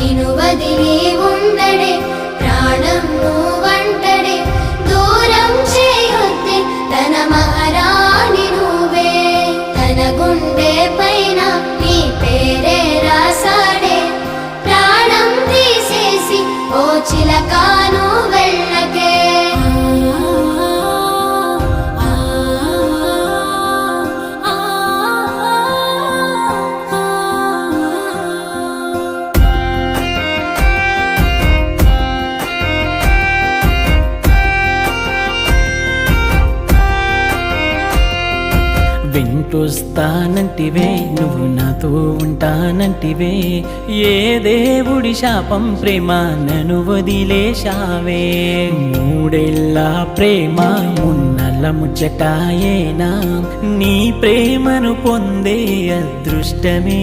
నిను వదిలి ఉండడే ప్రాణం నువ్వంటడే దూరం చేయొద్దే తన మహారాణి నువ్వే తన గుండె పైన నీ పేరే రాసాడే ప్రాణం తీసేసి ఓ చిలకాను వెళ్ళకే వెంటొస్తానంటివే నువ్వు నాతో ఉంటానంటివే ఏ దేవుడి శాపం ప్రేమ నన్ను వదిలేశావే మూడేళ్ళ ప్రేమ మున్నల ముచ్చటాయేనా నీ ప్రేమను పొందే అదృష్టమే